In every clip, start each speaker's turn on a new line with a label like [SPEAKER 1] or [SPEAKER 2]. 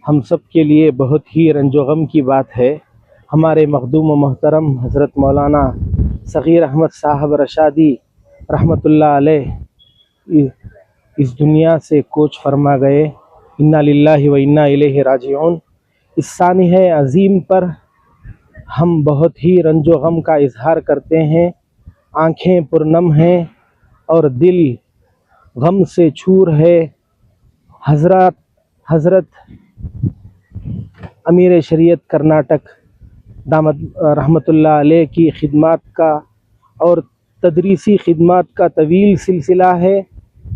[SPEAKER 1] ہم سب کے لیے بہت ہی رنج و غم کی بات ہے۔ ہمارے مخدوم و محترم حضرت مولانا صغیر احمد صاحب رشادی رحمۃ اللہ علیہ اس دنیا سے کوچ فرما گئے۔ انا للہ و انا الیہ راجعون۔ اس سانحہ عظیم پر ہم بہت ہی رنج و غم کا اظہار کرتے ہیں۔ آنکھیں پرنم ہیں اور دل غم سے چور ہے۔ حضرت امیر شریعت کرناٹک دامت رحمۃ اللہ علیہ کی خدمات کا اور تدریسی خدمات کا طویل سلسلہ ہے۔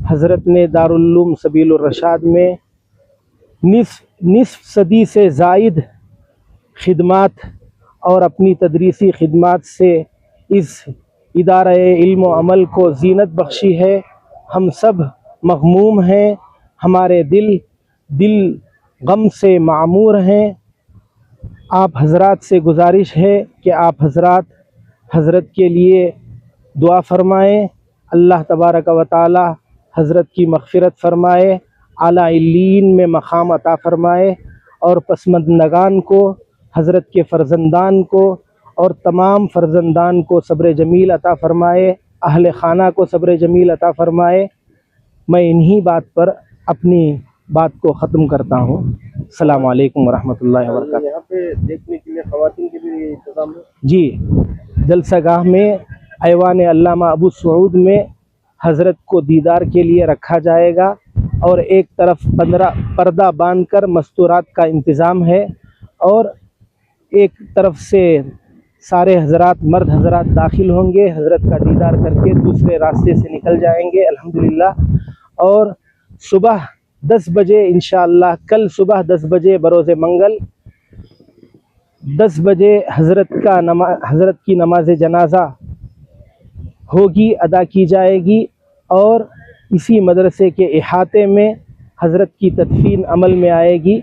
[SPEAKER 1] حضرت نے دارالعلوم سبیل الرشاد میں نصف صدی سے زائد خدمات اور اپنی تدریسی خدمات سے اس ادارہ علم و عمل کو زینت بخشی ہے۔ ہم سب مغموم ہیں، ہمارے دل غم سے معمور ہیں۔ آپ حضرات سے گزارش ہے کہ آپ حضرت کے لیے دعا فرمائیں۔ اللہ تبارک و تعالی حضرت کی مغفرت فرمائے، اعلیٰ علیین میں مقام عطا فرمائے، اور پسماندگان کو، حضرت کے فرزندان کو اور تمام فرزندان کو صبر جمیل عطا فرمائے، اہل خانہ کو صبر جمیل عطا فرمائے۔ میں انہی بات پر اپنی بات کو ختم کرتا ہوں۔ السلام علیکم ورحمۃ اللہ وبرکاتہ۔
[SPEAKER 2] یہاں پہ دیکھنے کے لیے خواتین کے بھی انتظام ہے؟
[SPEAKER 1] جی، جلسہ گاہ میں ایوان علامہ ابو سعود میں حضرت کو دیدار کے لیے رکھا جائے گا، اور ایک طرف پردہ باندھ کر مستورات کا انتظام ہے، اور ایک طرف سے سارے حضرات، مرد حضرات داخل ہوں گے، حضرت کا دیدار کر کے دوسرے راستے سے نکل جائیں گے الحمدللہ۔ اور صبح 10 بجے انشاءاللہ، کل صبح 10 بجے بروز منگل 10 بجے حضرت کی نماز جنازہ ہوگی، ادا کی جائے گی، اور اسی مدرسے کے احاطے میں حضرت کی تدفین عمل میں آئے گی۔